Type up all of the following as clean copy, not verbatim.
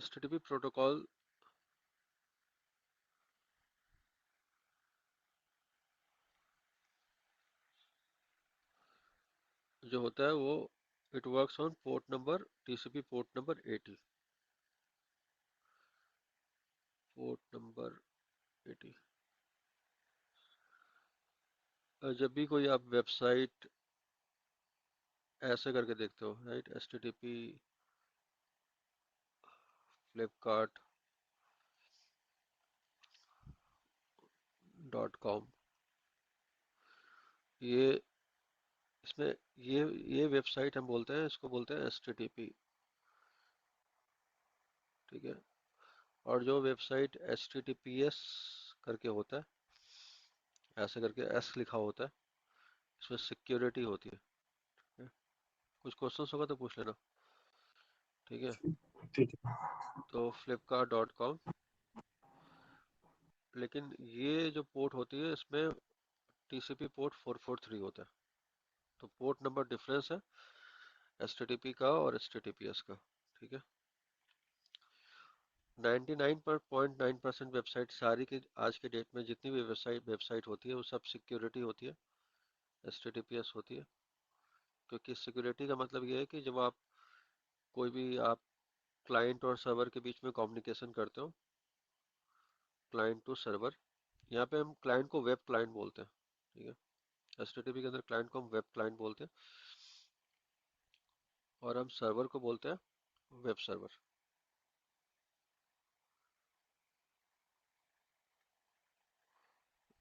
HTTP protocol जो होता है वो it works on port number TCP port number 80। Port number 80। जब भी कोई आप वेबसाइट ऐसे करके देखते हो, राइट, http flipkart.com, ये इसमें ये वेबसाइट हम बोलते हैं, इसको बोलते हैं HTTP। ठीक है। और जो वेबसाइट HTTPS करके होता है, ऐसे करके S लिखा होता है, इसमें सिक्योरिटी होती है। ठीक है? कुछ क्वेश्चंस होगा तो पूछ लेना। ठीक है। ठीक है। तो flipkart.com, लेकिन ये जो पोर्ट होती है इसमें TCP पोर्ट 443 होता है। तो पोर्ट नंबर डिफरेंस है HTTP का और HTTPS का। ठीक है। 99.9% वेबसाइट सारी की आज के डेट में जितनी भी वेबसाइट होती है वो सब सिक्योरिटी होती है, HTTPS होती है। क्योंकि सिक्योरिटी का मतलब ये है कि जब आप कोई भी आप क्लाइंट और सर्वर के बीच में कम्युनिकेशन करते हो, क्लाइंट टू सर्वर, यहाँ पे हम क्लाइंट को वेब क्लाइंट बोलते हैं। ठीक है। HTTP के अंदर क्लाइंट को हम वेब क्लाइंट बोलते हैं और हम सर्वर को बोलते हैं वेब सर्वर।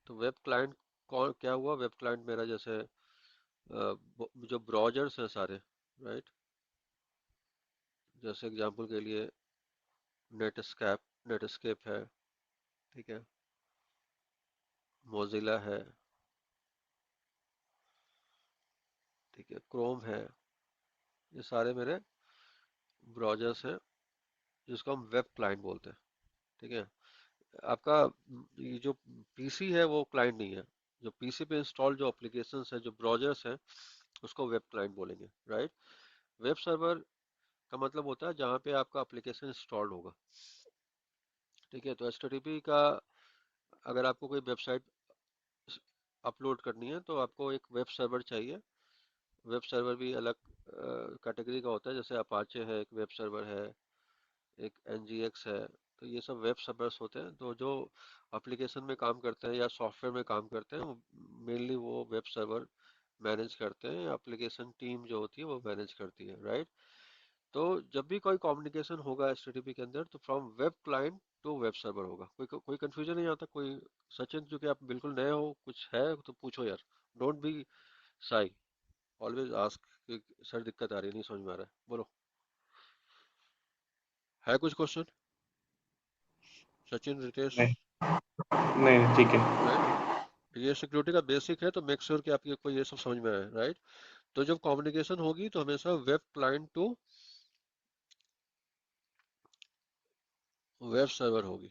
तो वेब क्लाइंट कौन क्या हुआ? वेब क्लाइंट मेरा जैसे जो ब्राउजर्स हैं सारे, राइट, जैसे एग्जांपल के लिए नेटस्केप है, ठीक है, मोजिला है, ठीक है, क्रोम है, ये सारे मेरे ब्राउजर्स हैं जिसको हम वेब क्लाइंट बोलते हैं। ठीक है। आपका ये जो पीसी है वो क्लाइंट नहीं है। जो पीसी पे इंस्टॉल जो एप्लीकेशंस है, जो ब्राउजर्स हैं, उसको वेब क्लाइंट बोलेंगे, राइट। वेब सर्वर का मतलब होता है जहाँ पे आपका एप्लीकेशन इंस्टॉल्ड होगा। ठीक है। तो HTTP का अगर आपको कोई वेबसाइट अपलोड करनी है तो आपको एक वेब सर्वर चाहिए। वेब सर्वर भी अलग कैटेगरी का होता है, जैसे अपाचे है, एक वेब सर्वर है, एक NGX है। तो ये सब वेब सर्वर्स होते हैं। तो जो एप्लीकेशन में काम करते हैं या सॉफ्टवेयर में काम करते हैं, मेनली वो वेब सर्वर मैनेज करते हैं, एप्लीकेशन टीम जो होती है वो मैनेज करती है, राइट। तो जब भी कोई कम्युनिकेशन होगा HTTP के अंदर तो from web client to web server होगा। कोई कंफ्यूजन नहीं आता? कोई सचिन, जो कि आप बिल्कुल नए हो, कुछ है तो पूछो यार, डोंट बी शाई, ऑलवेज आस्क। सर दिक्कत आ रही है, नहीं समझ में आ रहा है, बोलो, है कुछ क्वेश्चन? सचिन, रितेश, नहीं नहीं, ठीक है। राइट। ये सिक्योरिटी का बेसिक है, तो मेक श्योर कि आपको ये सब समझ में आए, राइट। तो जब कम्युनिकेशन होगी तो हमेशा web client to web server होगी।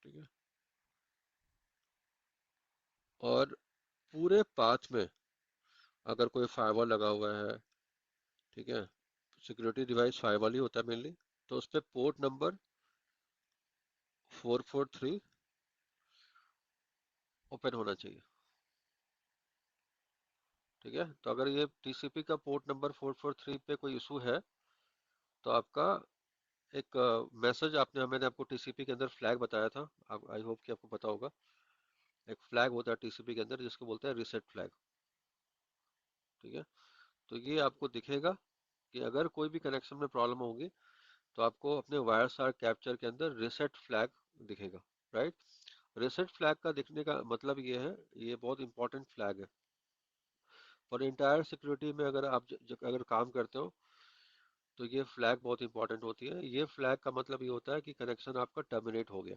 ठीक है। और पूरे पाथ में अगर कोई फायरवॉल लगा हुआ है, ठीक है, सिक्योरिटी डिवाइस फायरवॉल ही होता है मेनली, तो उस पर पोर्ट नंबर 443 ओपन होना चाहिए। ठीक है। तो अगर ये TCP का पोर्ट नंबर 443 पे कोई इशू है तो आपका एक मैसेज, मैंने आपको TCP के अंदर फ्लैग बताया था, आप आई होप कि आपको पता होगा। एक फ्लैग होता है TCP के अंदर जिसको बोलते हैं रीसेट फ्लैग। ठीक है। तो ये आपको दिखेगा कि अगर कोई भी कनेक्शन में प्रॉब्लम होगी तो आपको अपने वायरसार कैप्चर के अंदर रीसेट फ्लैग दिखेगा, राइट। रीसेट फ्लैग का दिखने का मतलब ये है, ये बहुत इंपॉर्टेंट फ्लैग है और इंटायर सिक्योरिटी में। अगर आप अगर काम करते हो तो ये फ्लैग बहुत इंपॉर्टेंट होती है। ये फ्लैग का मतलब ये होता है कि कनेक्शन आपका टर्मिनेट हो गया।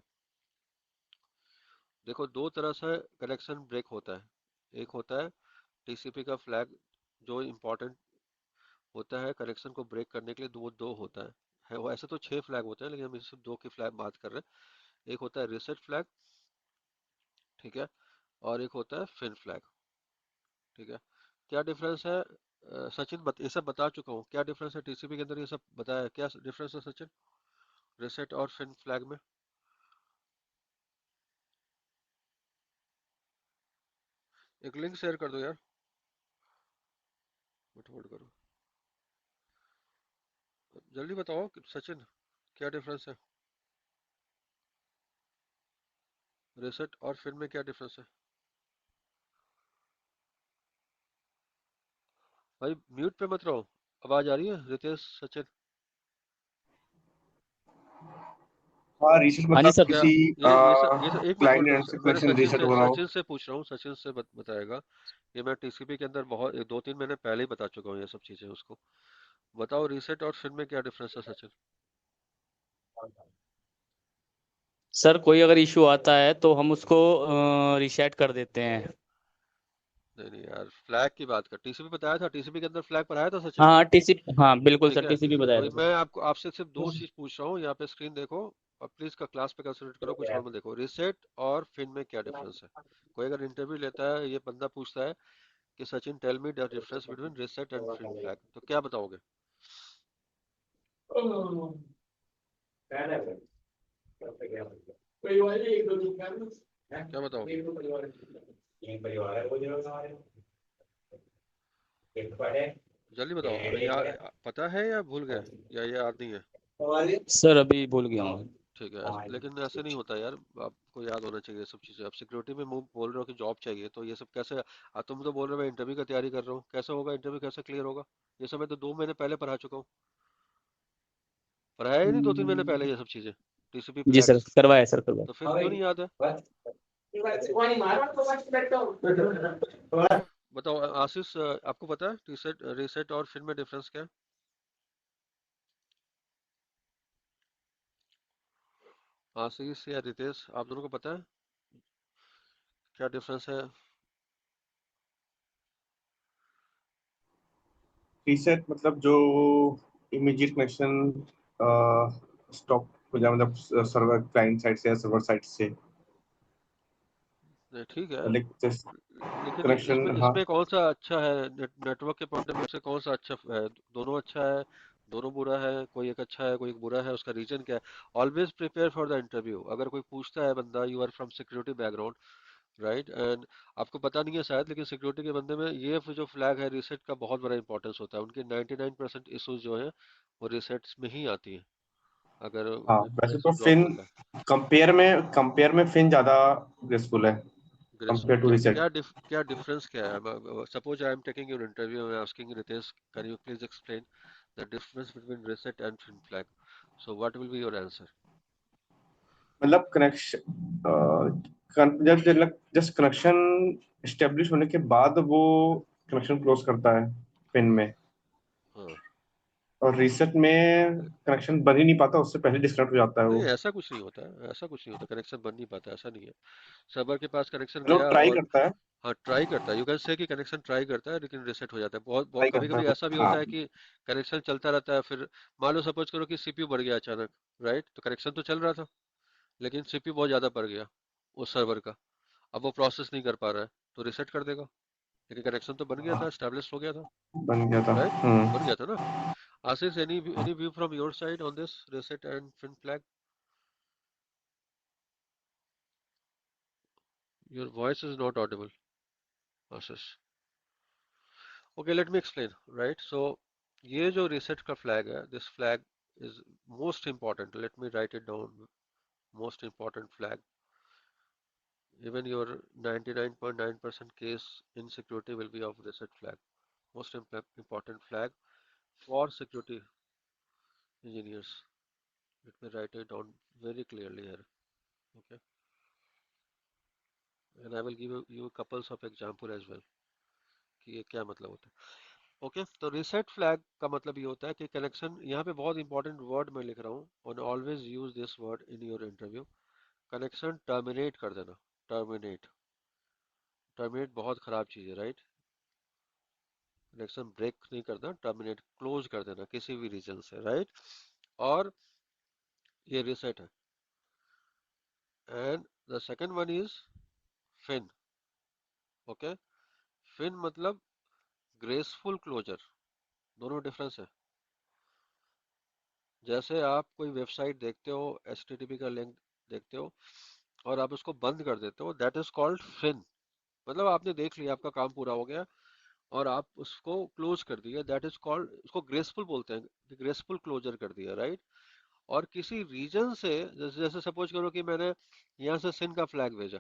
देखो, दो तरह से कनेक्शन ब्रेक होता है। एक होता है TCP का फ्लैग जो इम्पोर्टेंट होता है कनेक्शन को ब्रेक करने के लिए। दो होता है वो, ऐसे तो 6 फ्लैग होते हैं लेकिन हम सिर्फ दो की फ्लैग बात कर रहे हैं। एक होता है रीसेट फ्लैग, ठीक है, और एक होता है फिन फ्लैग। ठीक है। क्या डिफरेंस है? सचिन ये सब बता चुका हूँ। क्या डिफरेंस है TCP के अंदर? ये सब बताया, क्या डिफरेंस है सचिन? रिसेट और फिन फ्लैग में? एक लिंक शेयर कर दो यार, फटाफट करो, जल्दी बताओ कि सचिन, क्या डिफरेंस है रिसेट और फिन में, क्या डिफरेंस है? भाई म्यूट पे मत रहो, आवाज आ रही है रितेश, सचिन? हाँ, रिसर्च हाँ जी मतलब सर। क्या किसी ये सब एक मिनट होल्ड क्लाइंट करो एंड से मैंने क्वेश्चन रिसेट हो रहा हो। सचिन से बताएगा। ये मैं टीसीपी के अंदर बहुत 2-3 महीने पहले ही बता चुका हूँ ये सब चीजें उसको। बताओ रिसेट और फिन में क्या डिफरेंस है सचिन? सर कोई अगर इशू आता है तो हम उसको रिसेट कर देते हैं। नहीं नहीं यार, फ्लैग की बात कर, टीसीपी बताया था, टीसीपी के अंदर फ्लैग पर आया था सचिन? हाँ टीसी, हाँ बिल्कुल ठीक सर, है, टीसीपी बताया तो था सर। मैं आपको आपसे सिर्फ दो चीज पूछ रहा हूँ, यहाँ पे स्क्रीन देखो और प्लीज का क्लास पे कंसंट्रेट करो, कुछ और मत देखो। रिसेट और फिन में क्या डिफरेंस है? कोई अगर इंटरव्यू लेता है, ये बंदा पूछता है कि Sachin tell me the difference between reset and fin flag, तो क्या बताओगे? क्या बताओगे? जल्दी बताओ, पता है या भूल गए, या ये याद नहीं है? सर अभी भूल गया हूँ। ठीक है, लेकिन ऐसे नहीं होता यार, आपको याद होना चाहिए ये सब चीजें। आप सिक्योरिटी में मूव बोल रहे हो कि जॉब चाहिए, तो ये सब कैसे? तुम तो बोल रहे हो मैं इंटरव्यू की तैयारी कर रहा हूँ, कैसे होगा इंटरव्यू, कैसे क्लियर होगा? ये सब मैं तो 2 महीने पहले पढ़ा चुका हूँ, पढ़ाया ही नहीं 2-3 महीने पहले ये सब चीजें, टीसीपी जी सर, फ्लैग्स। करवाया सर, तो फिर क्यों नहीं याद है? करवाया। बताओ आशीष, आपको पता है रीसेट रीसेट और फिर में डिफरेंस क्या है? आशीष या रितेश, आप दोनों को पता है क्या डिफरेंस है? रीसेट मतलब जो इमीडिएट कनेक्शन स्टॉप हो जाए, मतलब सर्वर क्लाइंट साइड से या सर्वर साइड से, नहीं, ठीक है, लाइक जस्ट लेकिन कनेक्शन। इसमें हाँ, इसमें कौन सा अच्छा है? नेटवर्क के पॉइंट ऑफ व्यू से कौन सा अच्छा है? दोनों अच्छा है, दोनों बुरा है, कोई एक अच्छा है, कोई एक बुरा है, उसका रीजन क्या है? Always prepare for the interview. अगर कोई पूछता है बंदा, you are from security background, right, and आपको पता नहीं है शायद, लेकिन सिक्योरिटी के बंदे में ये जो फ्लैग है रिसेट का बहुत बड़ा इंपॉर्टेंस होता है। उनके 99% इश्यूज जो है वो रिसेट्स में ही आती है, अगर हाँ, वैसे तो जैसे जॉब फिन मिल रहा है। कंपेयर में फिन ज्यादा ग्रेसफुल है ग्रेसफुल, कंपेयर टू रिसेट। क्या डिफरेंस क्या है? Suppose I am taking your interview, I am asking Ritesh, can you please explain the difference between reset and fin flag, so what will be your answer? मतलब connection जब just connection establish होने के बाद वो connection close करता है pin में, हाँ, और रीसेट में कनेक्शन बन ही नहीं पाता, उससे पहले डिस्कनेक्ट हो जाता है नहीं वो। ऐसा कुछ नहीं होता है, ऐसा कुछ नहीं होता, कनेक्शन बन नहीं पाता, ऐसा नहीं है। सर्वर के पास कनेक्शन जो गया ट्राई और करता है, हाँ ट्राई करता है, यू कैन से कि कनेक्शन ट्राई करता है लेकिन रिसेट हो जाता है। बहुत बहुत ट्राई कभी करता है कभी but, ऐसा भी हाँ। होता है कि कनेक्शन चलता रहता है, फिर मान लो सपोज करो कि सीपीयू बढ़ गया अचानक, राइट, तो कनेक्शन तो चल रहा था लेकिन सीपीयू बहुत ज्यादा बढ़ गया उस सर्वर का, अब वो प्रोसेस नहीं कर पा रहा है, तो रिसेट कर देगा, लेकिन कनेक्शन तो बन गया था, स्टैब्लिश हो गया था, बन गया था। राइट, बन गया था ना? Ashish, any view from your side on this reset and fin flag? Your voice is not audible, Ashish. Okay, let me explain, right, so ये जो रिसेट का फ्लैग है, this flag is most important, let me write it down, most important flag. Even your 99.9% case in security will be of reset flag. Most important flag for security engineers. Let me write it down very clearly here. Okay, and I will give you couples of example as well कि ये क्या मतलब होता है। Okay, तो reset flag का मतलब ये होता है कि कनेक्शन, यहाँ पे बहुत इंपॉर्टेंट वर्ड मैं लिख रहा हूँ, और always use this word in your interview. Connection terminate कर देना, टर्मिनेट, टर्मिनेट बहुत खराब चीज़ है, राइट? कनेक्शन ब्रेक नहीं करना, टर्मिनेट, क्लोज कर देना किसी भी रीजन से, राइट? और ये रिसेट है। And the second one is FIN. Okay, FIN मतलब ग्रेसफुल क्लोजर, दोनों डिफरेंस है। जैसे आप कोई वेबसाइट देखते हो, HTTP का लिंक देखते हो और आप उसको बंद कर देते हो, दैट इज कॉल्ड फिन। मतलब आपने देख लिया, आपका काम पूरा हो गया और आप उसको क्लोज कर दिया, दैट इज कॉल्ड, उसको ग्रेसफुल बोलते हैं, ग्रेसफुल क्लोजर कर दिया, राइट। और किसी रीजन से, जैसे जैसे सपोज करो कि मैंने यहाँ से सिन का फ्लैग भेजा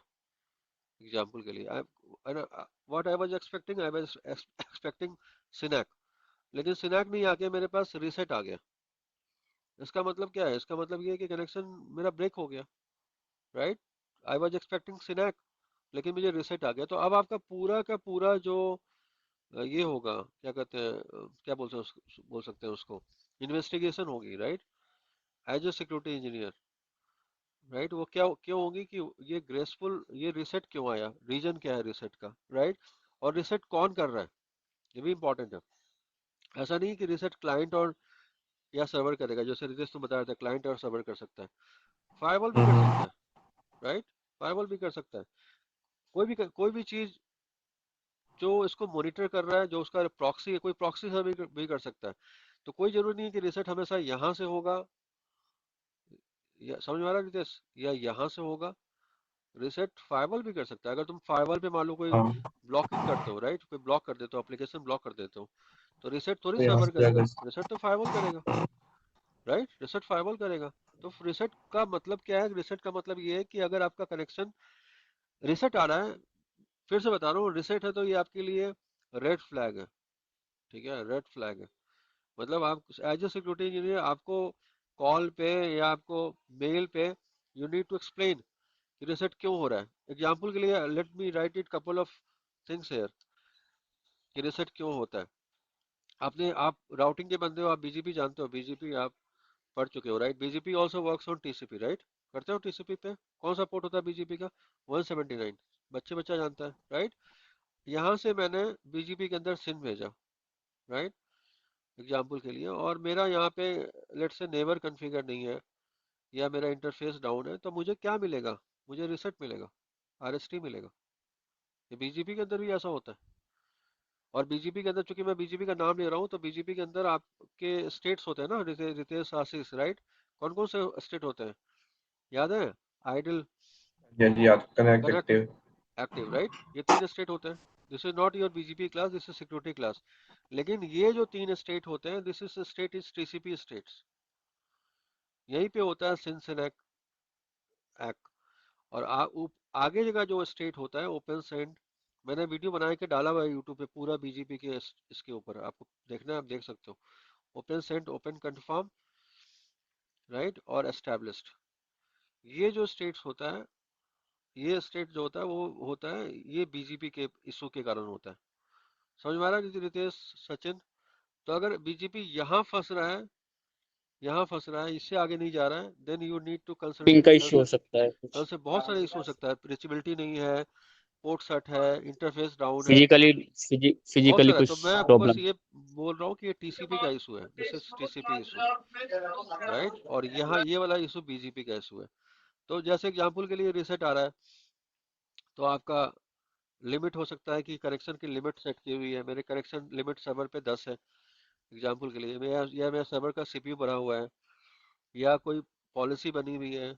एग्जाम्पल के लिए, what I was expecting, I was expecting synack, लेकिन सिनैक नहीं आके मेरे पास रीसेट आ गया। इसका मतलब क्या है? इसका मतलब ये है कि कनेक्शन मेरा ब्रेक हो गया, right. I was expecting synack, लेकिन मुझे रीसेट आ गया। तो अब आपका पूरा का पूरा जो ये होगा, क्या कहते हैं, क्या बोलते हैं बोल सकते हैं उसको, इन्वेस्टिगेशन होगी, right, as a security engineer, right. वो क्या क्यों होगी कि ये ग्रेसफुल, ये रीसेट क्यों आया, रीजन क्या है रीसेट का, राइट। और रीसेट कौन कर रहा है, ये भी इंपॉर्टेंट है। ऐसा नहीं कि रीसेट क्लाइंट और या सर्वर करेगा, जैसे रितेश तुम बता रहे थे क्लाइंट और सर्वर कर सकता है, फायरवॉल भी कर सकता हम्म। है, राइट। फायरवॉल भी कर सकता है, कोई भी चीज जो इसको मॉनिटर कर रहा है, जो उसका प्रॉक्सी है, कोई प्रॉक्सी से भी कर सकता है। तो कोई जरूरी नहीं है कि रीसेट हमेशा यहाँ से होगा, या समझ में आ रहा है रितेश, या यहाँ से होगा। रीसेट फायरवॉल भी कर सकता है। अगर तुम फायरवॉल पे मान लो कोई हाँ, ब्लॉकिंग करते हो, राइट, कोई ब्लॉक कर देते हो, एप्लीकेशन ब्लॉक कर देते हो, तो रीसेट थोड़ी तो यहाँ सर्वर से करेगा, जाकर रीसेट तो फायरवॉल करेगा, राइट। रीसेट फायरवॉल करेगा। तो रीसेट का मतलब क्या है? रीसेट का मतलब ये है कि अगर आपका कनेक्शन रीसेट आ रहा है, फिर से बता रहा हूँ, रीसेट है तो ये आपके लिए रेड फ्लैग है, ठीक है, रेड फ्लैग है। मतलब आप एज ए सिक्योरिटी इंजीनियर, आपको कॉल पे या आपको मेल पे यू नीड टू एक्सप्लेन कि रीसेट क्यों हो रहा है। एग्जांपल के लिए late me write it couple of things here कि रीसेट क्यों होता है। आप राउटिंग के बंदे हो, आप BGP जानते हो, BGP आप पढ़ चुके हो, right. BGP also works on TCP, right. करते हो TCP पे? कौन सा पोर्ट होता है BGP का? 179। बच्चे बच्चा जानता है, राइट। यहाँ से मैंने BGP के अंदर सिन भेजा, राइट, एग्जाम्पल के लिए, और मेरा यहाँ पे लेट से नेवर कॉन्फ़िगर नहीं है या मेरा इंटरफेस डाउन है, तो मुझे क्या मिलेगा? मुझे रीसेट मिलेगा, RST मिलेगा। ये BGP के अंदर भी ऐसा होता है। और BGP के अंदर, चूंकि मैं BGP का नाम ले रहा हूँ, तो BGP के अंदर आपके स्टेट्स होते हैं ना, रितेश, आशीष, राइट। कौन कौन से स्टेट होते हैं, याद है? आइडल, जी जी, याद connect connect, active. Active, right. ये 3 स्टेट होते हैं। This is not your BGP class, this is security class. लेकिन ये जो 3 स्टेट होते हैं, this is state is TCP states. यहीं पे होता है सिनसिनैक एक्ट। और आगे जगह जो स्टेट होता है ओपन सेंड, मैंने वीडियो बना के डाला हुआ है यूट्यूब पे पूरा BGP के इसके ऊपर, आपको देखना है आप देख सकते हो। Open send, open confirm, right, और एस्टेब्लिश्ड। ये जो स्टेट्स होता है, ये स्टेट जो होता है वो होता है, ये BGP के इशू के कारण होता है। समझ में आ रहा है रितेश, सचिन? तो अगर BGP यहाँ फंस रहा है, इससे आगे नहीं जा रहा है, then you need to ping का इश्यू हो कंसल्ट। सकता है कुछ, से बहुत सारे इशू हो सकता है, रिचेबिलिटी नहीं है, पोर्ट सट है, इंटरफेस डाउन है, फिजिकली बहुत फिजिकली सारा है। तो मैं कुछ आपको बस प्रॉब्लम। ये बोल रहा हूँ कि ये TCP का इशू है, this is TCP issue, right. और यहाँ ये वाला इशू BGP का इशू है। तो जैसे एग्जांपल के लिए रीसेट आ रहा है, तो आपका लिमिट हो सकता है कि करेक्शन की लिमिट सेट की हुई है, मेरे करेक्शन लिमिट सर्वर पे 10 है, एग्जांपल के लिए मेरा सर्वर का CPU बना हुआ है, या कोई पॉलिसी बनी हुई है,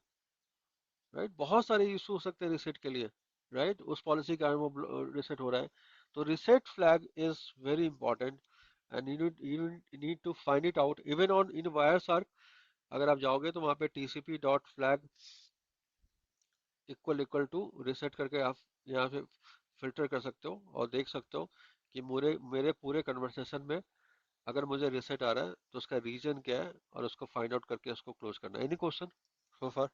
राइट। बहुत सारे इशू हो सकते हैं रीसेट के लिए, राइट। उस पॉलिसी के कारण वो रीसेट हो रहा है। तो reset flag is very important, and you need to find it out even on in Wireshark. अगर आप जाओगे तो वहाँ पे TCP dot flag equal equal to reset करके आप यहाँ पे फिल्टर कर सकते हो और देख सकते हो कि मेरे मेरे पूरे कन्वर्सेशन में अगर मुझे रीसेट आ रहा है तो उसका रीजन क्या है, और उसको फाइंड आउट करके उसको क्लोज करना है। Any question so far?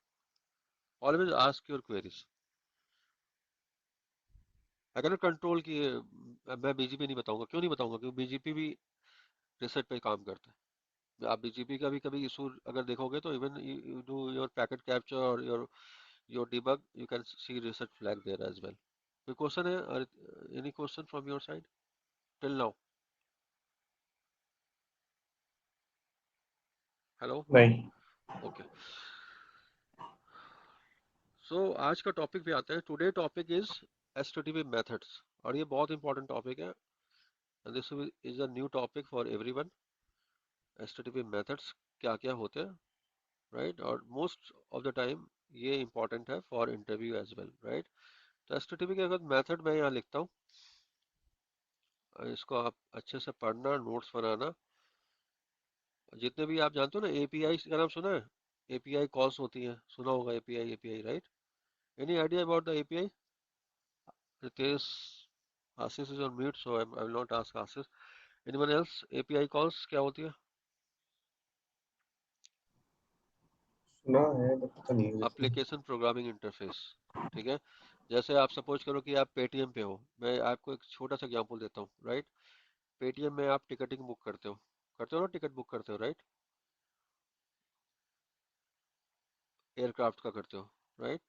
Always ask your queries. अगर कंट्रोल की, मैं BGP नहीं बताऊंगा, क्यों नहीं बताऊंगा, क्योंकि BGP भी रीसेट पे काम करता है। आप BGP का भी कभी इशू अगर देखोगे तो even you do your packet capture और your debug, you can see reset flag there as well. कोई क्वेश्चन है, और any question from your side till now? Hello, नहीं। ओके। सो आज का टॉपिक पे आते हैं। Today topic is HTTP methods, और ये बहुत इंपॉर्टेंट टॉपिक है। This is a new topic for everyone, HTTP methods. क्या क्या होते हैं, राइट। और मोस्ट ऑफ द टाइम ये इंपॉर्टेंट है for interview as well, right. तो एसटीटीपी के अगर मेथड मैं यहाँ लिखता हूँ, इसको आप अच्छे से पढ़ना, नोट्स बनाना। जितने भी आप जानते हो ना, एपीआई का नाम सुना है? एपीआई कॉल्स होती हैं, सुना होगा API, API, right. Any idea about the API? Ritesh, Asis is on mute, so I will not ask Asis. Anyone else? API calls क्या होती है? सुना है but पता नहीं है जैसे। एप्लीकेशन प्रोग्रामिंग इंटरफेस, ठीक है। जैसे आप सपोज करो कि आप पेटीएम पे हो, मैं आपको एक छोटा सा एग्जांपल देता हूँ, राइट। पेटीएम में आप टिकटिंग बुक करते हो ना, टिकट बुक करते हो, राइट। एयरक्राफ्ट का करते हो, राइट।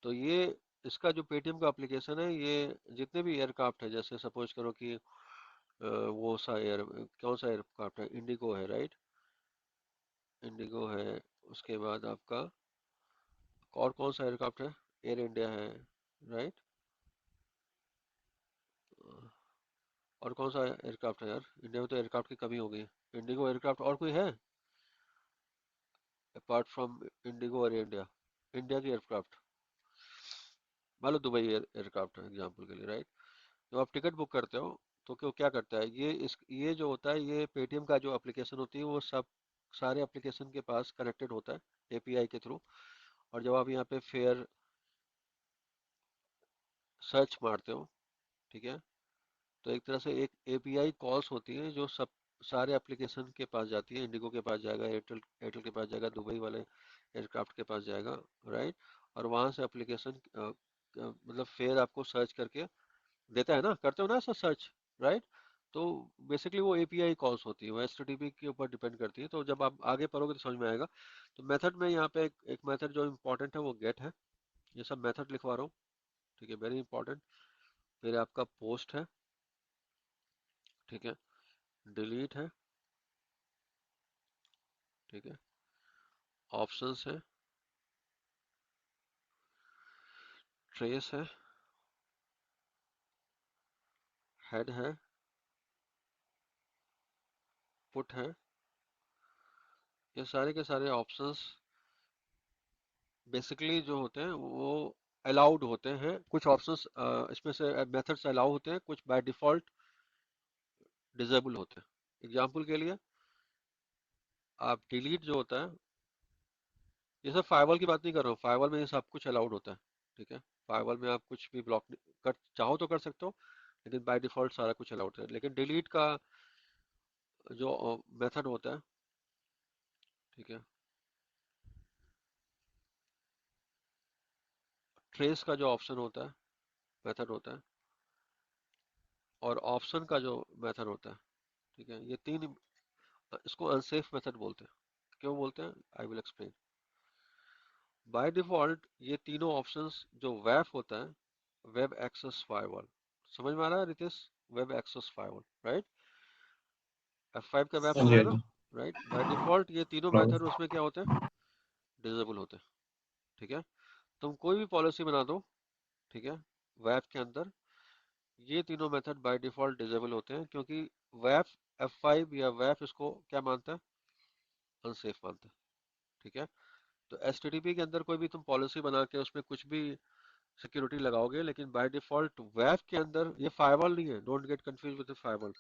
तो ये इसका जो पेटीएम का एप्लीकेशन है, ये जितने भी एयरक्राफ्ट है, जैसे सपोज करो कि वो सा एयर कौन सा एयरक्राफ्ट है, इंडिगो है, राइट। इंडिगो है, उसके बाद आपका और कौन सा एयरक्राफ्ट है, एयर इंडिया है, राइट। और कौन सा एयरक्राफ्ट है यार, इंडिया में तो एयरक्राफ्ट की कमी हो गई है। इंडिगो एयरक्राफ्ट और कोई है अपार्ट फ्रॉम इंडिगो और इंडिया? इंडिया की एयरक्राफ्ट, मान लो दुबई एयरक्राफ्ट है एग्जाम्पल के लिए, राइट। जब आप टिकट बुक करते हो तो क्यों क्या करता है ये जो होता है, ये पेटीएम का जो एप्लीकेशन होती है वो सब सारे एप्लीकेशन के पास कनेक्टेड होता है एपीआई के थ्रू। और जब आप यहाँ पे फेयर सर्च मारते हो, ठीक है, तो एक तरह से एक एपीआई कॉल्स होती है जो सब सारे एप्लीकेशन के पास जाती है। इंडिगो के पास जाएगा, एयरटेल एयरटेल के पास जाएगा, दुबई वाले एयरक्राफ्ट के पास जाएगा, राइट। और वहां से एप्लीकेशन मतलब फेयर आपको सर्च करके देता है ना, करते हो ना ऐसा सर्च, राइट। तो बेसिकली वो एपीआई कॉल्स होती है, वो एचटीटीपी के ऊपर डिपेंड करती है। तो जब आप आगे पढ़ोगे तो समझ में आएगा। तो मेथड में यहाँ पे एक मेथड जो इम्पोर्टेंट है वो गेट है। ये सब मेथड लिखवा रहा हूँ, ठीक है, वेरी इंपॉर्टेंट। फिर आपका पोस्ट है, ठीक है, डिलीट है, ठीक है, ऑप्शंस है, ट्रेस है, हेड है, पुट है। ये सारे के सारे ऑप्शंस बेसिकली जो होते हैं वो अलाउड होते हैं। कुछ ऑप्शंस इसमें से मेथड्स अलाउ होते हैं, कुछ बाय डिफॉल्ट डिसेबल होते हैं। एग्जाम्पल के लिए आप डिलीट जो होता है, ये सब फायरवॉल की बात नहीं कर रहा हूँ, फायरवॉल में ये सब कुछ अलाउड होता है, ठीक है। फायरवॉल में आप कुछ भी ब्लॉक कर चाहो तो कर सकते हो, लेकिन बाय डिफॉल्ट सारा कुछ अलाउड है। लेकिन डिलीट का जो मेथड होता है, ठीक है, ट्रेस का जो ऑप्शन होता है, मेथड होता है, और ऑप्शन का जो मेथड होता है, ठीक है, ये तीन, इसको अनसेफ मेथड बोलते हैं। क्यों बोलते हैं, I will explain. By default ये तीनों ऑप्शंस जो वेब होता है, वेब एक्सेस फायरवॉल, समझ में आ रहा है Ritesh? Web access firewall, right. F5 का वेब हाँ सुना जी, है हाँ ना, जी। राइट। बाय डिफॉल्ट ये तीनों मेथड हाँ। उसमें क्या होते हैं, डिसेबल होते हैं, ठीक है। तुम कोई भी पॉलिसी बना दो, ठीक है, वेब के अंदर ये तीनों मेथड बाय डिफॉल्ट डिसेबल होते हैं, क्योंकि वेब F5 या वेब इसको क्या मानता है, अनसेफ मानता है, ठीक है। तो एचटीटीपी के अंदर कोई भी तुम पॉलिसी बना के उसमें कुछ भी सिक्योरिटी लगाओगे, लेकिन बाय डिफॉल्ट वेब के अंदर, ये फायरवॉल नहीं है, don't get confuse with firewall,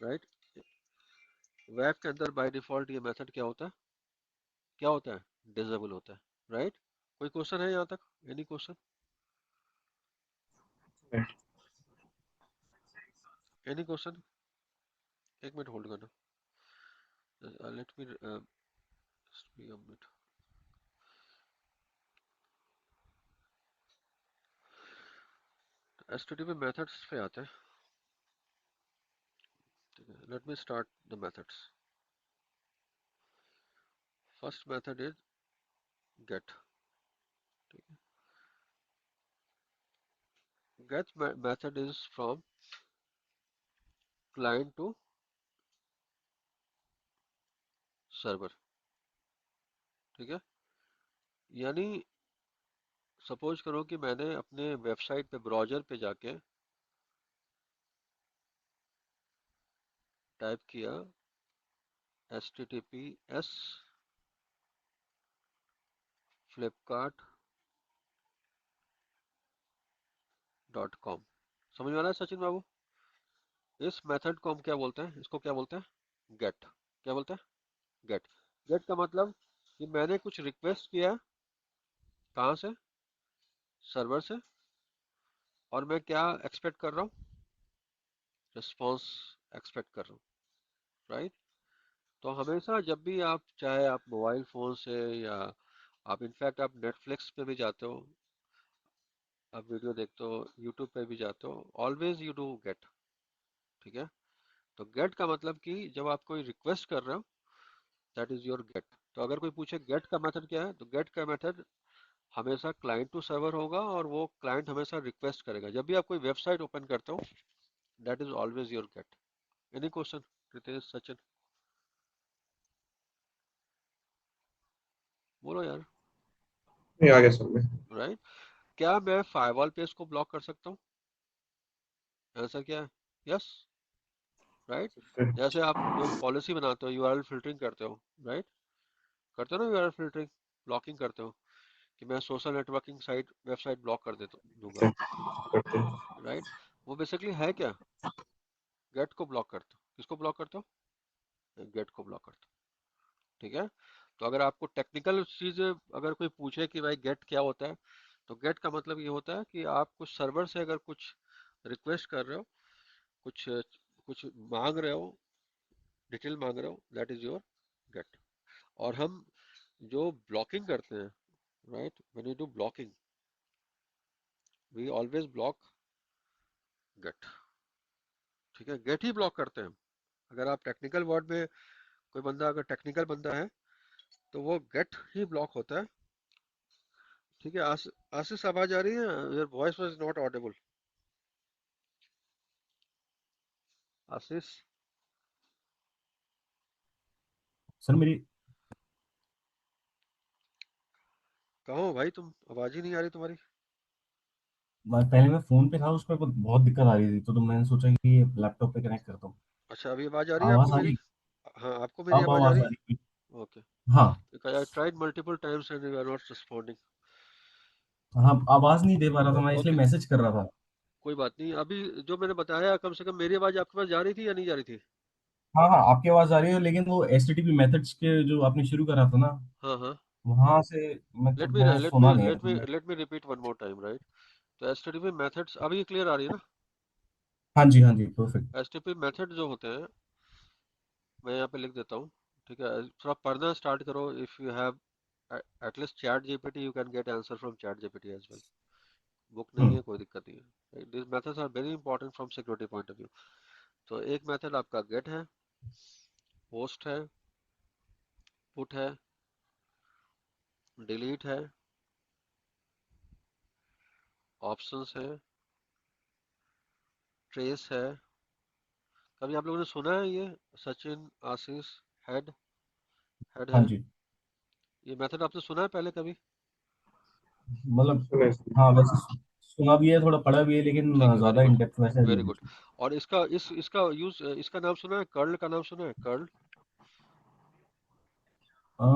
right. Web के अंदर बाय डिफॉल्ट ये मेथड क्या होता है, डिसेबल होता है, राइट। कोई क्वेश्चन है यहाँ तक, एनी क्वेश्चन, एनी क्वेश्चन? एक मिनट होल्ड करना, let me be a minute. HTTP methods पे आते हैं, ठीक है। Let me start the methods. First method is get, ठीक है। Get method is from client to server, ठीक है। यानी सपोज करो कि मैंने अपने वेबसाइट पे ब्राउज़र पे जाके टाइप किया https flipkart.com। समझ में आ रहा है सचिन बाबू? इस मेथड को हम क्या बोलते हैं? इसको क्या बोलते हैं? गेट। क्या बोलते हैं? गेट। गेट का मतलब कि मैंने कुछ रिक्वेस्ट किया। कहाँ से? सर्वर से। और मैं क्या एक्सपेक्ट कर रहा हूँ? रिस्पॉन्स एक्सपेक्ट कर रहा हूँ, राइट? तो हमेशा जब भी आप, चाहे आप मोबाइल फोन से या आप इनफैक्ट आप नेटफ्लिक्स पे भी जाते हो, आप वीडियो देखते हो, यूट्यूब पे भी जाते हो, ऑलवेज यू डू गेट। ठीक है? तो गेट का मतलब कि जब आप कोई रिक्वेस्ट कर रहे हो, दैट इज योर गेट। तो अगर कोई पूछे गेट का मेथड क्या है, तो गेट का मेथड हमेशा क्लाइंट टू सर्वर होगा, और वो क्लाइंट हमेशा रिक्वेस्ट करेगा। जब भी आप कोई वेबसाइट ओपन करते हो, that is always your get. Any question Ritesh, Sachin? बोलो यार। ये आ गया सर में। राइट? क्या मैं फायरवॉल पेज को ब्लॉक कर सकता हूँ? आंसर क्या है? यस। राइट? जैसे आप जो पॉलिसी बनाते हो, यूआरएल फिल्टरिंग करते हो, राइट? करते हो ना यूआरएल फिल्टरिंग, ब्लॉकिंग करते हो, कि मैं social networking site, website block कर देता दूंगा, करते हैं। राइट? वो बेसिकली है क्या? गेट को ब्लॉक करते हो। किसको ब्लॉक करते हो? गेट को ब्लॉक करते हो। ठीक है? तो अगर आपको टेक्निकल चीज अगर कोई पूछे कि भाई गेट क्या होता है, तो गेट का मतलब ये होता है कि आप कुछ सर्वर से अगर कुछ रिक्वेस्ट कर रहे हो, कुछ कुछ मांग रहे हो, डिटेल मांग रहे हो, दैट इज योर गेट। और हम जो ब्लॉकिंग करते हैं, right, when you do blocking, we always block get. ठीक है? गेट ही ब्लॉक करते हैं हम। अगर आप टेक्निकल वर्ड में, कोई बंदा अगर टेक्निकल बंदा है, तो वो गेट ही ब्लॉक होता है। ठीक है? आशीष, आवाज आ रही है? Your voice was not audible. Ashish, sir मेरी कहाँ हो भाई तुम? आवाज ही नहीं आ रही तुम्हारी। पहले मैं फोन पे था, उसमें बहुत दिक्कत आ रही थी, तो मैंने सोचा कि लैपटॉप पे कनेक्ट करता हूँ। अच्छा, अभी आवाज आ रही है आपको आवाज आ मेरी? रही? हाँ, आपको मेरी अब आवाज आ आवाज रही आ रही? है? ओके। हाँ। Because I tried multiple times and you are not responding. हाँ, आवाज नहीं दे पा रहा था मैं, इसलिए ओके, मैसेज कर रहा था। कोई बात नहीं। अभी जो मैंने बताया, कम से कम मेरी आवाज आपके पास जा रही थी या नहीं जा रही थी? हाँ हाँ, आपकी आवाज आ रही है, लेकिन वो एचटीटीपी मेथड्स के जो आपने शुरू करा था ना, हाँ हाँ। वहां से लेट मतलब मी मैंने लेट मी सुना नहीं है लेट तो मी मैं। Late me repeat one more time, right? तो एचटीटीपी मेथड्स अभी क्लियर आ रही है ना? हाँ जी, हाँ जी, परफेक्ट। एचटीटीपी मेथड जो होते हैं, मैं यहाँ पे लिख देता हूँ। ठीक है? थोड़ा पढ़ना स्टार्ट करो। If you have at least ChatGPT, you can get answer from ChatGPT as well. Book नहीं है, हम्म। कोई दिक्कत नहीं है। This methods are very important from security point of view. तो एक मेथड आपका गेट है, पोस्ट है, पुट है, डिलीट है, ऑप्शंस है, ट्रेस है। कभी आप लोगों ने सुना है ये? सचिन, आशीष, हेड, हेड हाँ है, जी। ये मेथड आपने सुना है पहले कभी? मतलब सुने। हाँ, वैसे सुना भी है, थोड़ा पढ़ा भी है, लेकिन ठीक है, वेरी ज्यादा इन गुड, डेप्थ वैसे वेरी नहीं। गुड। और इसका इसका यूज, इसका नाम सुना है? कर्ल का नाम सुना है? कर्ल? अ,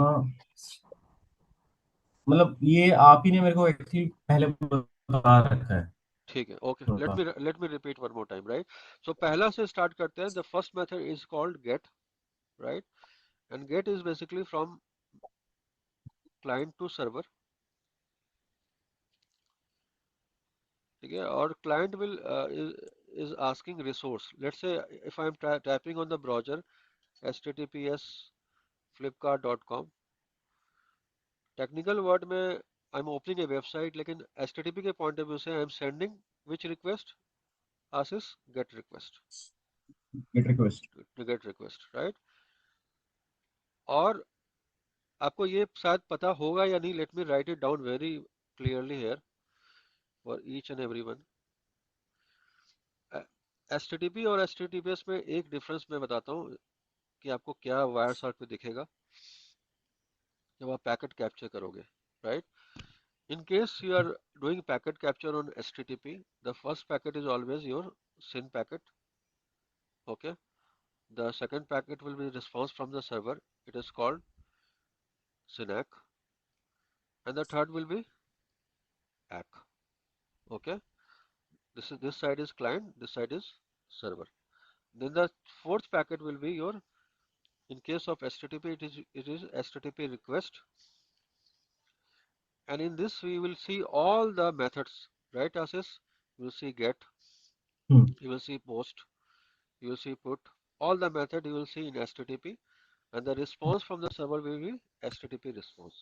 मतलब ये आप ही ने मेरे को एक्चुअली पहले बता रखा है ठीक है, ओके। लेट थोड़ा। Me let me repeat one more time, right? So पहला से स्टार्ट करते हैं। The first method is called get, right? And get is basically from client to server. ठीक है? और client will is asking resource. Let's say if I'm typing on the browser https flipkart.com, technical word में I am opening a website, लेकिन HTTP के point of view से I am sending which request? आसिस, get request. Get request. To get request, right? और आपको ये शायद पता होगा या नहीं, let me write it down very clearly here for each and every one. HTTP और एचटीटीपीएस में एक डिफरेंस मैं बताता हूँ कि आपको क्या वायर सार्ट पे दिखेगा जब आप पैकेट कैप्चर करोगे, right? In case you are doing packet capture on HTTP, the first packet is always your SYN packet. Okay. The second packet will be response from the server. It is called SYNAC, and the third will be ACK. Okay, this side is client, this side is server. Then the fourth packet will be your, in case of HTTP, it is HTTP request, and in this we will see all the methods, right? Assis, you will see get, Hmm. you will see post, you will see put, all the method you will see in HTTP, and the response from the server will be HTTP response.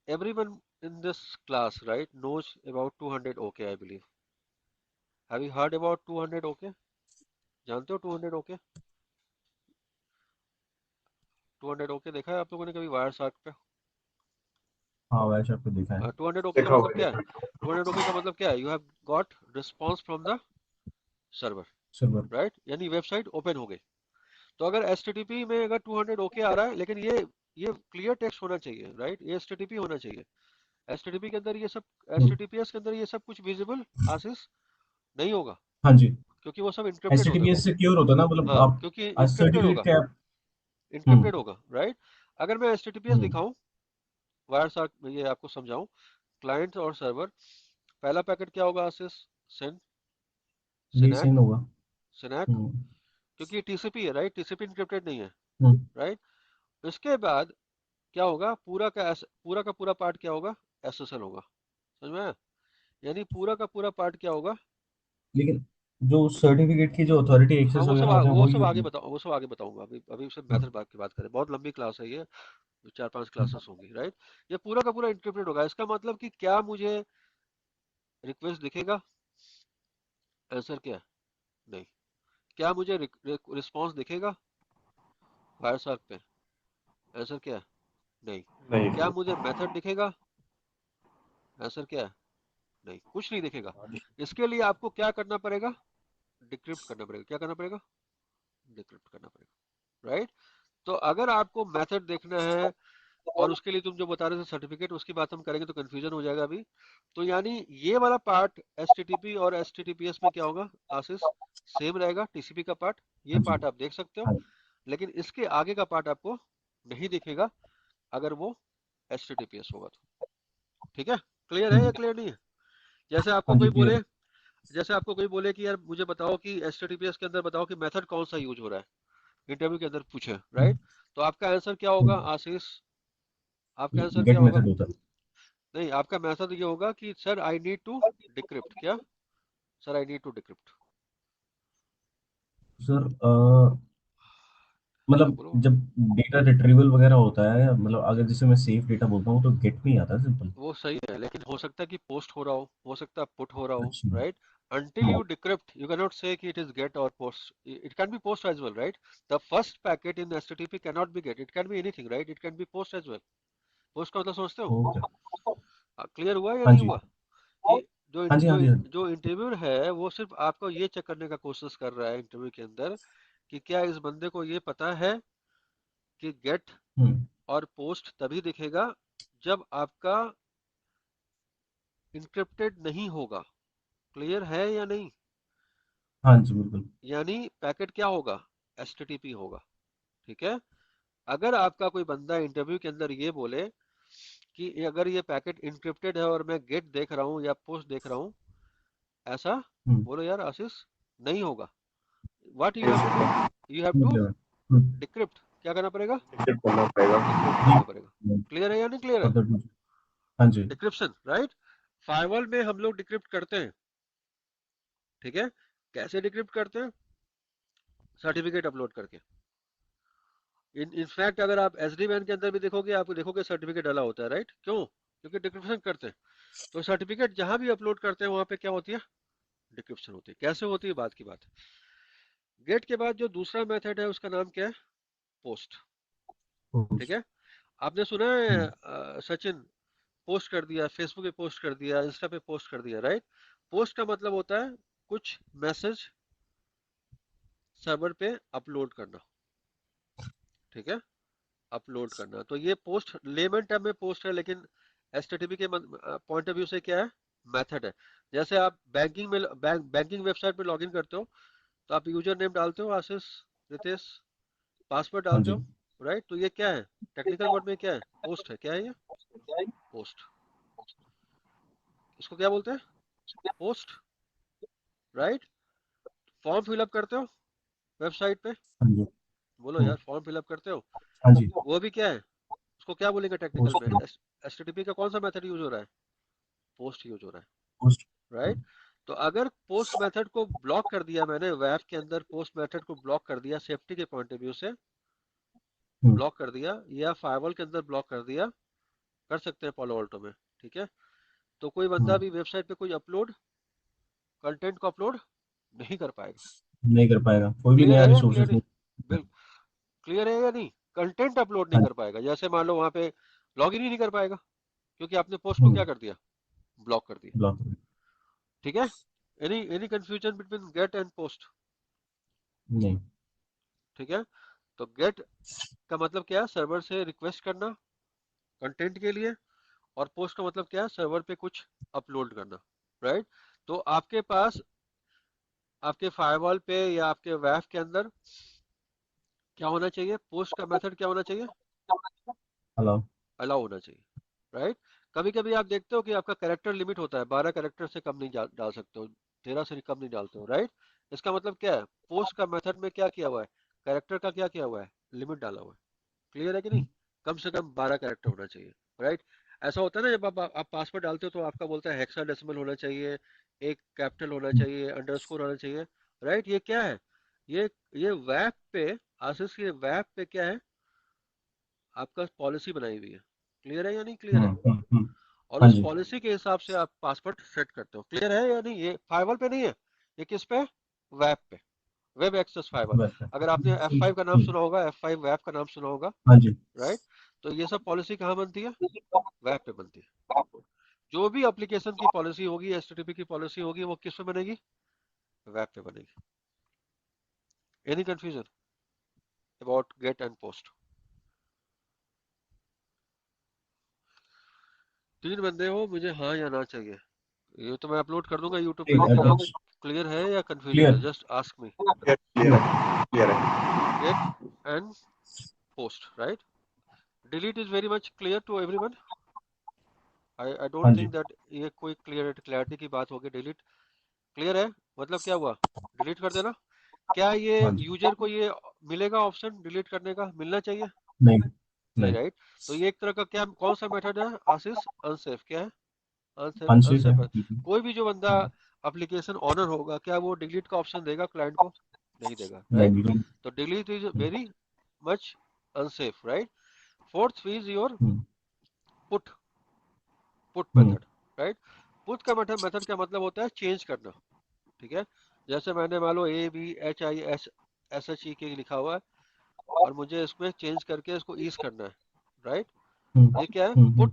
Everyone in this class, right, knows about 200 OK, I believe. Have you heard about 200 OK? जानते हो 200 OK? 200 OK देखा है आप लोगों ने कभी wire shark पे? हाँ वैसे आपको देखा है 200 OK का देखा मतलब होगा क्या है? देखा 200 OK का मतलब क्या है? You have got response from the server, server right? यानी वेबसाइट ओपन हो गई. तो अगर HTTP में अगर 200 OK आ रहा है, लेकिन ये क्लियर टेक्स्ट होना चाहिए, राइट? ये HTTP होना चाहिए. HTTP के अंदर ये सब, HTTPS के अंदर ये सब कुछ विजिबल आशीष नहीं होगा, हाँ जी क्योंकि वो सब इंक्रिप्टेड होता है. HTTPS सिक्योर होता है ना मतलब हाँ, आप क्योंकि इंक्रिप्टेड सर्टिफिकेट होगा, क्या इंक्रिप्टेड होगा, राइट? अगर मैं HTTPS हम्म दिखाऊं, वायर शार्क में ये आपको समझाऊं, क्लाइंट और सर्वर, पहला पैकेट क्या होगा आशीष? सेंड, यही सिनैक, सेम होगा सिनैक, हम्म क्योंकि TCP है, राइट? TCP इंक्रिप्टेड नहीं है, हम्म राइट? इसके बाद क्या होगा? पूरा का पूरा पार्ट क्या होगा? SSL होगा. समझ में आया? यानी पूरा का पूरा पार्ट क्या होगा? लेकिन जो सर्टिफिकेट की जो अथॉरिटी हाँ, एक्सेस वगैरह होते हैं वो वो सब यूज आगे नहीं बताऊँ, वो सब आगे बताऊंगा. अभी अभी सिर्फ हम्म मेथड की बात करें. बहुत लंबी क्लास है ये, 4-5 हम्म क्लासेस होंगी, राइट? ये पूरा का पूरा इंटरप्रेट होगा. इसका मतलब कि क्या मुझे रिक्वेस्ट दिखेगा? आंसर क्या है? नहीं. क्या मुझे रिस्पॉन्स दिखेगा फायरशार्क पे? आंसर क्या है? नहीं. नहीं क्या मुझे मेथड दिखेगा? आंसर क्या है? नहीं, कुछ नहीं दिखेगा. इसके लिए आपको क्या करना पड़ेगा? डिक्रिप्ट करना पड़ेगा. क्या करना पड़ेगा? डिक्रिप्ट करना पड़ेगा, राइट? तो अगर आपको मेथड देखना है, और उसके लिए तुम जो बता रहे थे सर्टिफिकेट, उसकी बात हम करेंगे तो कंफ्यूजन हो जाएगा अभी. तो यानी ये वाला पार्ट HTTP और HTTPS में क्या होगा आशीष? सेम रहेगा. TCP का पार्ट, ये हाँ जी पार्ट आप देख सकते हो, हाँ लेकिन इसके आगे का पार्ट आपको नहीं दिखेगा अगर वो HTTPS होगा तो. ठीक है? क्लियर है या हम्म, क्लियर नहीं है? जैसे आपको हाँ जी कोई क्लियर बोले, है जैसे आपको कोई बोले कि यार मुझे बताओ कि HTTPS के अंदर बताओ कि मेथड कौन सा यूज हो रहा है, इंटरव्यू के अंदर पूछे, राइट? तो आपका आंसर क्या होगा आशीष? आपका आंसर गेट क्या होगा? मेथड होता है नहीं, आपका मेथड ये होगा कि sir I need to decrypt. क्या? Sir I need to decrypt. Sir बोलो मतलब बोलो. जब डेटा रिट्रीवल वगैरह होता है मतलब अगर जैसे मैं सेफ डेटा बोलता हूँ तो गेट में ही आता है सिंपल वो सही है, लेकिन हो सकता है कि पोस्ट हो रहा हो सकता है पुट हो रहा हो, अच्छा राइट? until हाँ you decrypt you cannot say कि it is get or post. It can be post as well, right? The first packet in HTTP cannot be get, it can be anything, right? It can be post as well. Post का मतलब समझते हो? Okay clear हुआ या हाँ नहीं जी हुआ? कि जो हाँ जी हाँ जो जी हाँ जी जो इंटरव्यूअर है वो सिर्फ आपको ये चेक करने का कोशिश कर रहा है इंटरव्यू के अंदर कि क्या इस बंदे को ये पता है कि गेट हम्म और पोस्ट तभी दिखेगा जब आपका इंक्रिप्टेड नहीं होगा. क्लियर है या नहीं? हाँ जी बिल्कुल यानी पैकेट क्या होगा? HTTP होगा. ठीक है? अगर आपका कोई बंदा इंटरव्यू के अंदर ये बोले कि अगर ये पैकेट इंक्रिप्टेड है और मैं गेट देख रहा हूँ या पोस्ट देख रहा हूँ, ऐसा हम्म बोलो यार आशीष, नहीं होगा. व्हाट यू नहीं हो हैव टू डू? सकता यू हैव टू मतलब डिक्रिप्ट. क्या करना पड़ेगा? डिक्रिप्ट करना पड़ेगा डिक्रिप्ट जी करना पड़ेगा. क्लियर है या नहीं क्लियर है? फर्दर हाँ जी डिक्रिप्शन, राइट? फायरवॉल में हम लोग डिक्रिप्ट करते हैं. ठीक है? कैसे डिक्रिप्ट करते हैं? सर्टिफिकेट अपलोड करके. इनफैक्ट अगर आप SD-WAN के अंदर भी देखोगे, आप देखोगे सर्टिफिकेट डाला होता है, राइट? क्यों? क्योंकि डिक्रिप्शन करते हैं. तो सर्टिफिकेट जहां भी अपलोड करते हैं वहां पे क्या होती है? डिक्रिप्शन होती है. कैसे होती है? बात की बात. गेट के बाद जो दूसरा मेथड है उसका नाम क्या है? पोस्ट. ठीक है? आपने सुना है हम्म सचिन, पोस्ट कर दिया फेसबुक पे, पोस्ट कर दिया इंस्टा पे, पोस्ट कर दिया, राइट? पोस्ट का मतलब होता है कुछ मैसेज सर्वर पे अपलोड करना. ठीक है? अपलोड करना. तो ये पोस्ट लेमन टर्म में पोस्ट है, लेकिन HTTP के पॉइंट ऑफ व्यू से क्या है? मेथड है. जैसे आप बैंकिंग वेबसाइट पे लॉगिन करते हो तो आप यूजर नेम डालते हो आशीष, रितेश, पासवर्ड हाँ डालते जी। हो, राइट? तो ये क्या है? टेक्निकल वर्ड में क्या है? पोस्ट है। क्या है ये? पोस्ट। इसको क्या बोलते हैं? Post, right? फॉर्म फिलअप करते हो वेबसाइट पे, हाँ जी। बोलो यार, फॉर्म फिलअप करते हो, हाँ जी। वो भी क्या है? उसको क्या बोलेंगे टेक्निकल पोस्ट में? एचटीटीपी का कौन सा मेथड यूज हो रहा है? पोस्ट यूज हो रहा पोस्ट। है, राइट? तो अगर पोस्ट मेथड को ब्लॉक कर दिया मैंने, वेब के अंदर पोस्ट मेथड को ब्लॉक कर दिया, सेफ्टी के पॉइंट ऑफ व्यू से ब्लॉक कर दिया, या फायरवॉल के अंदर ब्लॉक कर दिया, कर सकते हैं पालो अल्टो में, ठीक है? तो कोई बंदा भी वेबसाइट पे कोई अपलोड, कंटेंट को अपलोड नहीं कर पाएगा। नहीं कर पाएगा, कोई भी क्लियर नया है या क्लियर रिसोर्सेज नहीं? नहीं। बिल्कुल क्लियर है या नहीं? कंटेंट अपलोड नहीं हाँ कर पाएगा। जैसे मान लो वहां पे लॉग इन ही नहीं कर पाएगा, क्योंकि आपने पोस्ट को जी। क्या कर दिया? ब्लॉक कर दिया। ब्लॉक। ठीक है? Any confusion between get and post? नहीं। ठीक है? तो गेट का मतलब क्या है? सर्वर से रिक्वेस्ट करना कंटेंट के लिए, और पोस्ट का मतलब क्या है? सर्वर पे कुछ अपलोड करना, राइट? तो आपके पास, आपके फायरवॉल पे या आपके वेब के अंदर क्या होना चाहिए? पोस्ट का मेथड क्या होना चाहिए? हेलो। अलाउ होना चाहिए, राइट? कभी कभी आप देखते हो कि आपका कैरेक्टर लिमिट होता है, 12 कैरेक्टर से कम नहीं डाल सकते हो, 13 से कम नहीं डालते हो, राइट? इसका मतलब क्या है? पोस्ट का मेथड में क्या किया हुआ है? कैरेक्टर का क्या किया हुआ है? लिमिट डाला हुआ है। क्लियर है कि नहीं? कम से कम 12 कैरेक्टर होना चाहिए, राइट? ऐसा होता है ना, जब आप पासवर्ड डालते हो तो आपका बोलता है हेक्साडेसिमल होना चाहिए, एक कैपिटल होना चाहिए, अंडरस्कोर होना चाहिए, राइट? ये क्या है? ये ये वेब पे, आशीष, ये वेब पे क्या है? आपका पॉलिसी बनाई हुई है। क्लियर है या नहीं क्लियर है? और हाँ उस जी। पॉलिसी के हिसाब से आप पासवर्ड सेट करते हो। क्लियर है या नहीं? ये फाइवल पे नहीं है, ये किस पे? वेब पे, वेब एक्सेस फाइवल। बस। अगर आपने F5 का नाम सुना होगा, F5 वेब का नाम सुना होगा, हाँ जी। राइट? तो ये सब पॉलिसी कहाँ बनती है? वेब पे बनती है। जो भी एप्लीकेशन की पॉलिसी होगी, एचटीटीपी की पॉलिसी होगी, वो किस पे बनेगी? वेब पे बनेगी। Any confusion about get and post? तीन बंदे हो, मुझे हाँ या ना चाहिए। ये तो मैं अपलोड कर दूंगा यूट्यूब पे, लेकिन आप क्लियर है या कंफ्यूजन है? Clear. Just ask me. Clear है, क्लियर है। Get and post, right? Delete is very much clear to everyone. I हाँ डोंट जी। थिंक दैट ये कोई क्लियरिटी की बात होगी। डिलीट क्लियर है? मतलब क्या हुआ? डिलीट कर देना। क्या ये हाँ जी। यूजर को ये मिलेगा ऑप्शन डिलीट करने का? मिलना चाहिए? नहीं। नहीं, नहीं। राइट? तो ये एक तरह का क्या, कौन सा मेथड है आशीष? अनसेफ। क्या है? अनसेफ, अनसेफ है अनसेफ है। बिल्कुल। कोई भी जो बंदा एप्लीकेशन ऑनर होगा, क्या वो डिलीट का ऑप्शन देगा क्लाइंट को? नहीं देगा, नहीं राइट? बिल्कुल। तो delete is very much unsafe, right? Fourth is your hmm. Put, put hmm. Method, right? Put का मेथड का मतलब होता है चेंज करना, ठीक है? जैसे मैंने मान लो ABHISSHE के लिखा हुआ है, और मुझे इसमें चेंज करके इसको ईज करना है, राइट? हम्म। ये क्या है? हम्म। पुट।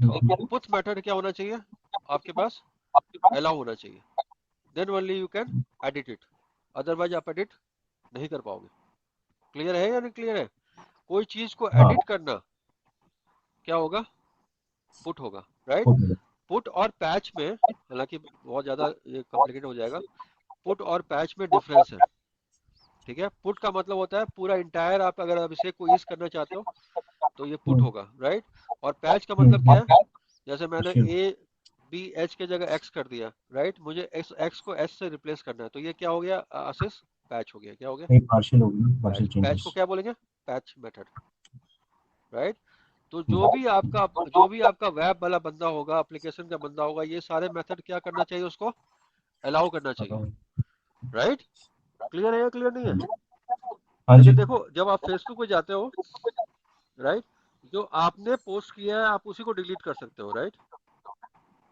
पुट मेथड क्या होना चाहिए आपके पास? अलाउ होना चाहिए। Then only you can edit it, otherwise आप एडिट नहीं कर पाओगे। क्लियर है या नहीं क्लियर है? कोई चीज को हाँ। एडिट करना क्या होगा? पुट होगा, राइट? हो गया। पुट और पैच में, हालांकि बहुत ज्यादा ये कॉम्प्लिकेटेड हो जाएगा, पुट और पैच में डिफरेंस है, ठीक है? पुट का मतलब होता है पूरा इंटायर, आप अगर अभिषेक को ईज करना चाहते हो तो ये पुट हम्म। होगा, राइट? और पैच का मतलब क्या है? हम्म। जैसे मैंने शिव। ABH के जगह X कर दिया, राइट? मुझे X को S से रिप्लेस करना है, तो ये क्या हो गया आशीष? पैच हो गया। क्या हो गया? नहीं, पार्शियल हो गया, पैच। पार्शियल पैच को चेंजेस। क्या बोलेंगे? Patch method, right? तो जो भी आपका वेब वाला बंदा होगा, एप्लीकेशन का बंदा होगा, ये सारे मेथड क्या करना चाहिए? उसको अलाउ करना चाहिए, राइट? क्लियर है या क्लियर नहीं है? हाँ जी। लेकिन देखो, जब आप फेसबुक पे जाते हो, राइट, जो आपने पोस्ट किया है आप उसी को डिलीट कर सकते हो, राइट?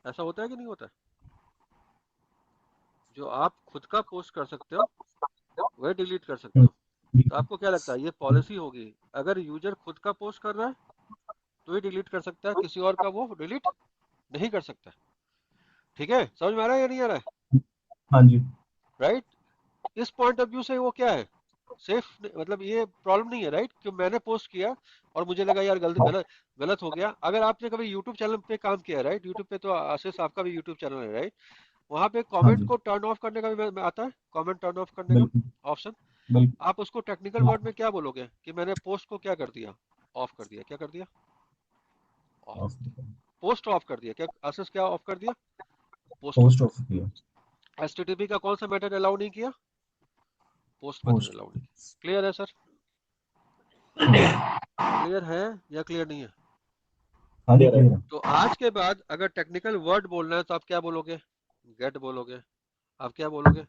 ऐसा होता है कि नहीं होता है? जो आप खुद का पोस्ट कर सकते हो वह डिलीट कर सकते हम्म। हो। तो आपको क्या लगता है ये पॉलिसी होगी? अगर यूजर खुद का पोस्ट कर रहा है तो ही डिलीट कर सकता है, किसी और का वो डिलीट नहीं कर सकता। ठीक है? समझ में आ रहा है या नहीं आ रहा है? हाँ जी। राइट? इस पॉइंट ऑफ व्यू से वो क्या है? सेफ, मतलब ये प्रॉब्लम नहीं है, राइट? कि मैंने पोस्ट किया और मुझे लगा यार गलत गलत गलत हो गया। अगर आपने कभी यूट्यूब चैनल पे काम किया है, राइट? यूट्यूब पे तो आशीष आपका भी यूट्यूब चैनल है, राइट? वहां पे हाँ कमेंट जी। को टर्न ऑफ करने का भी आता है, कमेंट टर्न ऑफ करने का बिल्कुल। ऑप्शन। बिल्कुल। आप उसको टेक्निकल वर्ड में क्या बोलोगे कि मैंने पोस्ट को क्या कर दिया, ऑफ कर दिया, क्या कर दिया, ऑफ, पोस्ट ऑफ कर दिया, क्या आशीष, क्या ऑफ कर दिया, पोस्ट ऑफ पोस्ट कर ऑफ किया। दिया। एचटीटीपी का कौन सा मेथड अलाउ नहीं किया, पोस्ट मेथड पोस्ट। अलाउ नहीं किया। क्लियर है सर, क्लियर है या क्लियर नहीं है? हाँ जी, क्लियर है। तो आज के बाद अगर टेक्निकल वर्ड बोलना है तो आप क्या बोलोगे, गेट बोलोगे, आप क्या बोलोगे,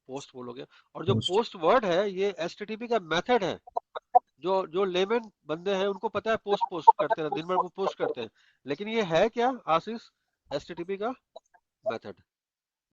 पोस्ट बोलोगे। और जो पोस्ट। पोस्ट वर्ड है ये एचटीटीपी का मेथड है। जो जो लेमन बंदे हैं उनको पता है पोस्ट पोस्ट करते हैं, दिन भर वो पोस्ट करते हैं, लेकिन ये है क्या आशीष, एचटीटीपी का मेथड।